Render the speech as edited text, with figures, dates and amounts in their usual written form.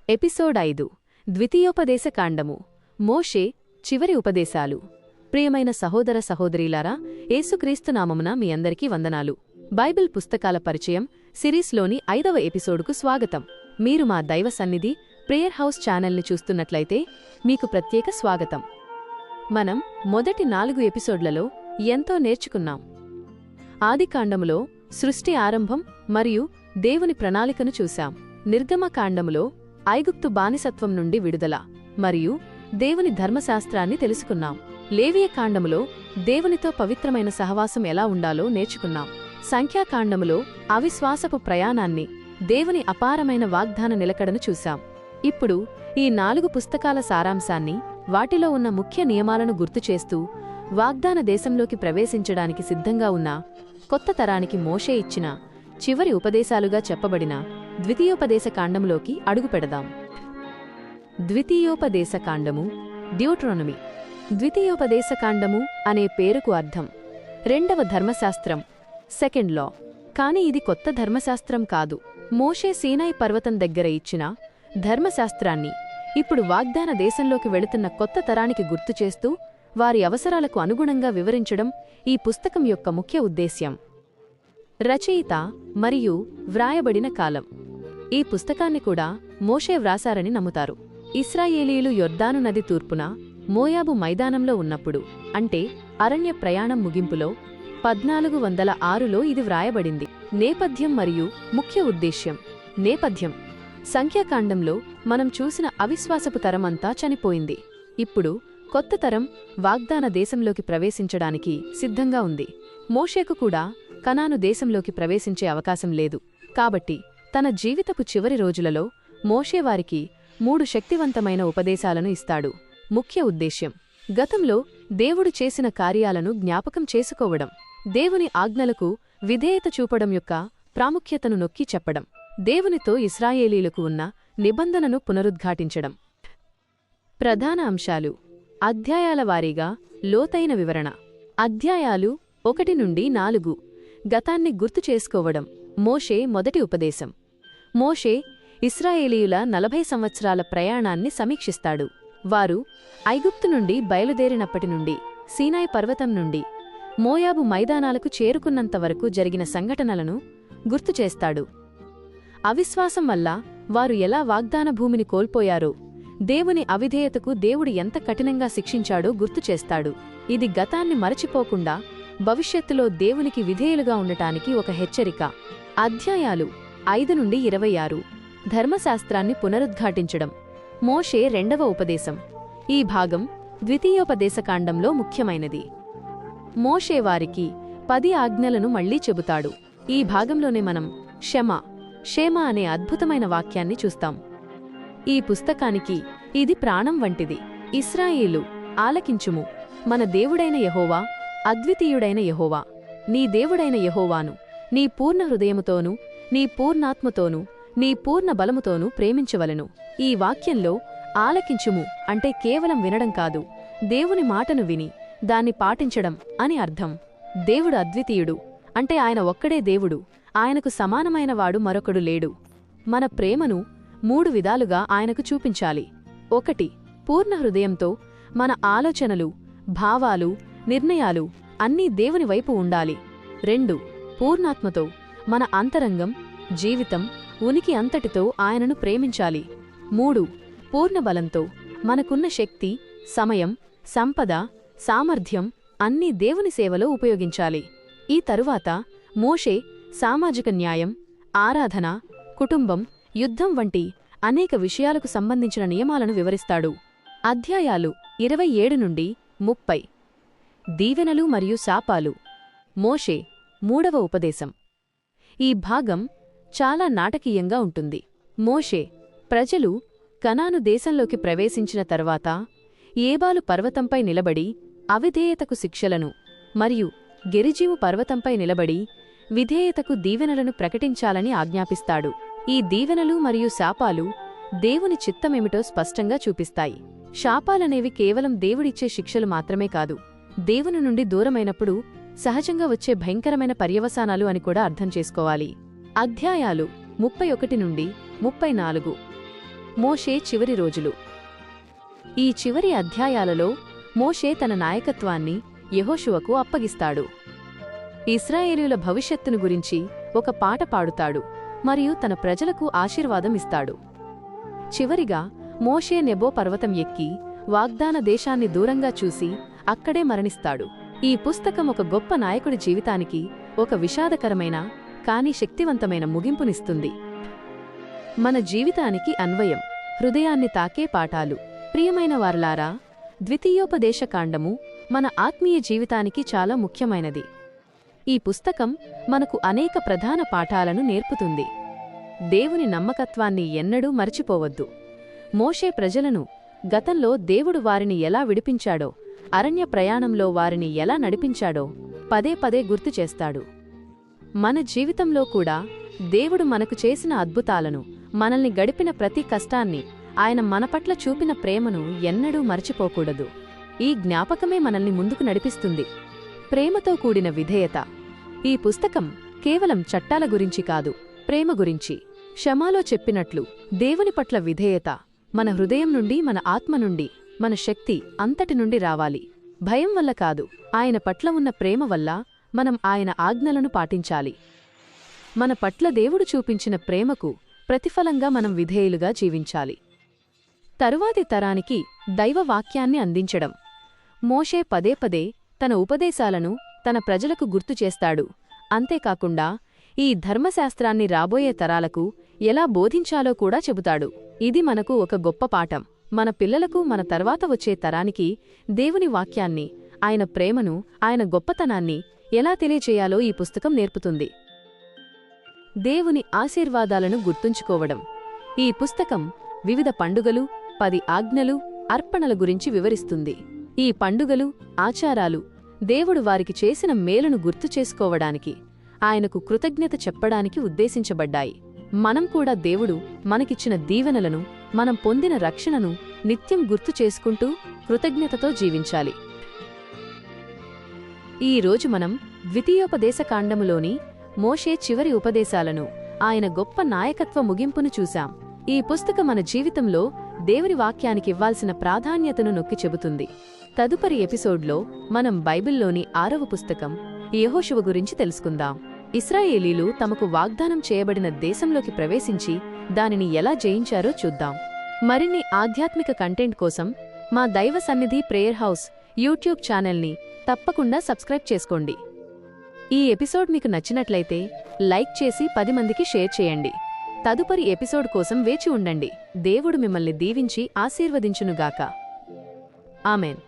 Episode 5 ద్వితీయోపదేశకాండము మోషే చివరి ఉపదేశాలు. ప్రియమైన సహోదర సహోదరీలారా, యేసుక్రీస్తు నామమున మీ అందరికీ వందనాలు. బైబిల్ పుస్తకాల పరిచయం సిరీస్లోని 5వ ఎపిసోడుకు స్వాగతం. మీరు మా దైవ సన్నిధి ప్రేయర్ హౌస్ ఛానల్ని చూస్తున్నట్లయితే మీకు ప్రత్యేక స్వాగతం. మనం మొదటి 4 ఎపిసోడ్లలో ఎంతో నేర్చుకున్నాం. ఆదికాండములో సృష్టి ఆరంభం మరియు దేవుని ప్రణాళికను చూశాం. నిర్గమకాండములో ఐగుప్తు బానిసత్వం నుండి విడుదల మరియు దేవుని ధర్మశాస్త్రాన్ని తెలుసుకున్నాం. లేవియకాండములో దేవునితో పవిత్రమైన సహవాసం ఎలా ఉండాలో నేర్చుకున్నాం. సంఖ్యాకాండములో అవిశ్వాసపు ప్రయాణాన్ని, దేవుని అపారమైన వాగ్దాన నిలకడను చూశాం. ఇప్పుడు ఈ 4 పుస్తకాల సారాంశాన్ని, వాటిలో ఉన్న ముఖ్య నియమాలను గుర్తుచేస్తూ వాగ్దాన దేశంలోకి ప్రవేశించడానికి సిద్ధంగా ఉన్న కొత్త తరానికి మోషే ఇచ్చిన చివరి ఉపదేశాలుగా చెప్పబడిన ద్వితీయోపదేశకాండములోకి అడుగుపెడదాం. ద్వితీయోపదేశకాండము, డ్యూట్రోనమీ. ద్వితీయోపదేశకాండము అనే పేరుకు అర్థం రెండవ ధర్మశాస్త్రం, సెకండ్ లా. కాని ఇది కొత్త ధర్మశాస్త్రం కాదు. మోషే సీనాయి పర్వతం దగ్గర ఇచ్చిన ధర్మశాస్త్రాన్ని ఇప్పుడు వాగ్దాన దేశంలోకి వెళుతున్న కొత్త తరానికి గుర్తుచేస్తూ వారి అవసరాలకు అనుగుణంగా వివరించడం ఈ పుస్తకం యొక్క ముఖ్య ఉద్దేశ్యం. రచయిత మరియు వ్రాయబడిన కాలం. ఈ పుస్తకాన్ని కూడా మోషే వ్రాసారని నమ్ముతారు. ఇశ్రాయేలీయులు యొర్దాను నది తూర్పున మోయాబు మైదానంలో ఉన్నప్పుడు, అంటే అరణ్య ప్రయాణం ముగింపులో 1406లో ఇది వ్రాయబడింది. నేపథ్యం మరియు ముఖ్య ఉద్దేశ్యం. నేపథ్యం: సంఖ్యాకాండంలో మనం చూసిన అవిశ్వాసపు తరమంతా చనిపోయింది. ఇప్పుడు కొత్త తరం వాగ్దాన దేశంలోకి ప్రవేశించడానికి సిద్ధంగా ఉంది. మోషేకు కూడా కనాను దేశంలోకి ప్రవేశించే అవకాశం లేదు. కాబట్టి తన జీవితపు చివరి రోజులలో మోషే వారికి 3 శక్తివంతమైన ఉపదేశాలను ఇస్తాడు. ముఖ్య ఉద్దేశ్యం: గతంలో దేవుడు చేసిన కార్యాలను జ్ఞాపకం చేసుకోవడం, దేవుని ఆజ్ఞలకు విధేయత చూపడం యొక్క ప్రాముఖ్యతను నొక్కి చెప్పడం, దేవునితో ఇశ్రాయేలీలకు ఉన్న నిబంధనను పునరుద్ఘాటించడం. ప్రధాన అంశాలు: అధ్యాయాల వారీగా లోతైన వివరణ. అధ్యాయాలు 1 నుండి 4. గతాన్ని గుర్తు చేసుకోవడం. మోషే మొదటి ఉపదేశం. మోషే ఇశ్రాయేలీయుల 40 సంవత్సరాల ప్రయాణాన్ని సమీక్షిస్తాడు. వారు ఐగుప్తు నుండి బయలుదేరినప్పటి నుండి, సీనాయి పర్వతం నుండి మోయాబు మైదానాలకు చేరుకున్నంతవరకు జరిగిన సంఘటనలను గుర్తుచేస్తాడు. అవిశ్వాసం వల్ల వారు ఎలా వాగ్దాన భూమిని కోల్పోయారో, దేవుని అవిధేయతకు దేవుడు ఎంత కఠినంగా శిక్షించాడో గుర్తుచేస్తాడు. ఇది గతాన్ని మరచిపోకుండా భవిష్యత్తులో దేవునికి విధేయులుగా ఉండటానికి ఒక హెచ్చరిక. అధ్యాయాలు 5 నుండి 26. ధర్మశాస్త్రాన్ని పునరుద్ఘాటించడం. మోషే రెండవ ఉపదేశం. ఈ భాగం ద్వితీయోపదేశకాండంలో ముఖ్యమైనది. మోషే వారికి 10 ఆజ్ఞలను మళ్లీ చెబుతాడు. ఈ భాగంలోనే మనం షేమ అనే అద్భుతమైన వాక్యాన్ని చూస్తాం. ఈ పుస్తకానికి ఇది ప్రాణం వంటిది. ఇశ్రాయేలు, ఆలకించుము, మన దేవుడైన యెహోవా, అద్వితీయుడైన యెహోవా, నీ దేవుడైన యెహోవాను నీ పూర్ణ హృదయముతోనూ, నీ పూర్ణాత్మతోనూ, నీ పూర్ణ బలముతోనూ ప్రేమించవలెను. ఈ వాక్యంలో ఆలకించుము అంటే కేవలం వినడం కాదు, దేవుని మాటను విని దాన్ని పాటించడం అని అర్థం. దేవుడు అద్వితీయుడు అంటే ఆయన ఒక్కడే దేవుడు, ఆయనకు సమానమైనవాడు మరొకడు లేడు. మన ప్రేమను 3 విధాలుగా ఆయనకు చూపించాలి. 1. పూర్ణ హృదయంతో మన ఆలోచనలు, భావాలు, నిర్ణయాలు అన్నీ దేవుని వైపు ఉండాలి. 2. పూర్ణాత్మతో మన అంతరంగం, జీవితం, ఉనికి అంతటితో ఆయనను ప్రేమించాలి. 3. పూర్ణ బలంతో మనకున్న శక్తి, సమయం, సంపద, సామర్థ్యం అన్నీ దేవుని సేవలో ఉపయోగించాలి. ఈ తరువాత మోషే సామాజిక న్యాయం, ఆరాధన, కుటుంబం, యుద్ధం వంటి అనేక విషయాలకు సంబంధించిన నియమాలను వివరిస్తాడు. అధ్యాయాలు 27 నుండి 30. దీవెనలు మరియు శాపాలు. మోషే మూడవ ఉపదేశం. ఈ భాగం చాలా నాటకీయంగా ఉంటుంది. మోషే ప్రజలు కనాను దేశంలోకి ప్రవేశించిన తర్వాత ఏబాలు పర్వతంపై నిలబడి అవిధేయతకు శిక్షలను మరియు గెరిజీము పర్వతంపై నిలబడి విధేయతకు దీవెనలను ప్రకటించాలని ఆజ్ఞాపిస్తాడు. ఈ దీవెనలు మరియు శాపాలు దేవుని చిత్తమేమిటో స్పష్టంగా చూపిస్తాయి. శాపాలనేవి కేవలం దేవుడిచ్చే శిక్షలు మాత్రమే కాదు, దేవుని నుండి దూరమైనప్పుడు సహజంగా వచ్చే భయంకరమైన పర్యవసానాలు అని కూడా అర్థం చేసుకోవాలి. అధ్యాయాలు 31 నుండి 34. మోషే చివరి రోజులు. ఈ చివరి అధ్యాయాలలో మోషే తన నాయకత్వాన్ని యెహోషువకు అప్పగిస్తాడు. ఇశ్రాయేలీయుల భవిష్యత్తును గురించి ఒక పాట పాడుతాడు మరియు తన ప్రజలకు ఆశీర్వాదం ఇస్తాడు. చివరిగా మోషే నెబో పర్వతం ఎక్కి వాగ్దాన దేశాన్ని దూరంగా చూసి అక్కడే మరణిస్తాడు. ఈ పుస్తకం ఒక గొప్ప నాయకుడి జీవితానికి ఒక విషాదకరమైన కానీ శక్తివంతమైన ముగింపునిస్తుంది. మన జీవితానికి అన్వయం, హృదయాన్ని తాకే పాఠాలు. ప్రియమైన వారలారా, ద్వితీయోపదేశకాండము మన ఆత్మీయ జీవితానికి చాలా ముఖ్యమైనది. ఈ పుస్తకం మనకు అనేక ప్రధాన పాఠాలను నేర్పుతుంది. దేవుని నమ్మకత్వాన్ని ఎన్నడూ మరచిపోవద్దు. మోషే ప్రజలను గతంలో దేవుడు వారిని ఎలా విడిపించాడో, అరణ్య ప్రయాణంలో వారిని ఎలా నడిపించాడో పదే పదే గుర్తు చేస్తాడు. మన జీవితంలో కూడా దేవుడు మనకు చేసిన అద్భుతాలను, మనల్ని గడిపిన ప్రతి కష్టాన్ని, ఆయన మనపట్ల చూపిన ప్రేమను ఎన్నడూ మరచిపోకూడదు. ఈ జ్ఞాపకమే మనల్ని ముందుకు నడిపిస్తుంది. ప్రేమతో కూడిన విధేయత. ఈ పుస్తకం కేవలం చట్టాల గురించి కాదు, ప్రేమ గురించి. షమాలో చెప్పినట్లు దేవుని పట్ల విధేయత మన హృదయం నుండి, మన ఆత్మ నుండి, మన శక్తి అంతటి నుండి రావాలి. భయం వల్ల కాదు, ఆయన పట్ల ఉన్న ప్రేమ వల్ల మనం ఆయన ఆజ్ఞలను పాటించాలి. మన పట్ల దేవుడు చూపించిన ప్రేమకు ప్రతిఫలంగా మనం విధేయులుగా జీవించాలి. తరువాతి తరానికి దైవవాక్యాన్ని అందించడం. మోషే పదే పదే తన ఉపదేశాలను తన ప్రజలకు గుర్తుచేస్తాడు. అంతేకాకుండా ఈ ధర్మశాస్త్రాన్ని రాబోయే తరాలకు ఎలా బోధించాలో కూడా చెబుతాడు. ఇది మనకు ఒక గొప్ప పాఠం. మన పిల్లలకు, మన తర్వాత వచ్చే తరానికి దేవుని వాక్యాన్ని, ఆయన ప్రేమను, ఆయన గొప్పతనాన్ని ఎలా తెలియచేయాలో ఈ పుస్తకం నేర్పుతుంది. దేవుని ఆశీర్వాదాలను గుర్తుంచుకోవడం. ఈ పుస్తకం వివిధ పండుగలు, 10 ఆజ్ఞలు, అర్పణల గురించి వివరిస్తుంది. ఈ పండుగలు, ఆచారాలు దేవుడు వారికి చేసిన మేలును గుర్తు చేసుకోవడానికి, ఆయనకు కృతజ్ఞత చెప్పడానికి ఉద్దేశించబడ్డాయి. మనం కూడా దేవుడు మనకిచ్చిన దీవెనలను, మనం పొందిన రక్షణను నిత్యం గుర్తు చేసుకుంటూ కృతజ్ఞతతో జీవించాలి. ఈ రోజు మనం ద్వితీయోపదేశకాండములోని మోషే చివరి ఉపదేశాలను, ఆయన గొప్ప నాయకత్వ ముగింపును చూశాం. ఈ పుస్తకం మన జీవితంలో దేవుని వాక్యానికి ఇవ్వాల్సిన ప్రాధాన్యతను నొక్కి చెబుతుంది. తదుపరి ఎపిసోడ్లో మనం బైబిల్లోని 6వ పుస్తకం యెహోషువ గురించి తెలుసుకుందాం. ఇశ్రాయేలీలు తమకు వాగ్దానం చేయబడిన దేశంలోకి ప్రవేశించి దానిని ఎలా జయించారో చూద్దాం. మరిన్ని ఆధ్యాత్మిక కంటెంట్ కోసం మా దైవ సన్నిధి ప్రేయర్ హౌస్ యూట్యూబ్ ఛానల్ని తప్పకుండా సబ్స్క్రైబ్ చేసుకోండి. ఈ ఎపిసోడ్ మీకు నచ్చినట్లయితే లైక్ చేసి 10 మందికి షేర్ చేయండి. తదుపరి ఎపిసోడ్ కోసం వేచి ఉండండి. దేవుడు మిమ్మల్ని దీవించి ఆశీర్వదించునుగాక. ఆమెన్.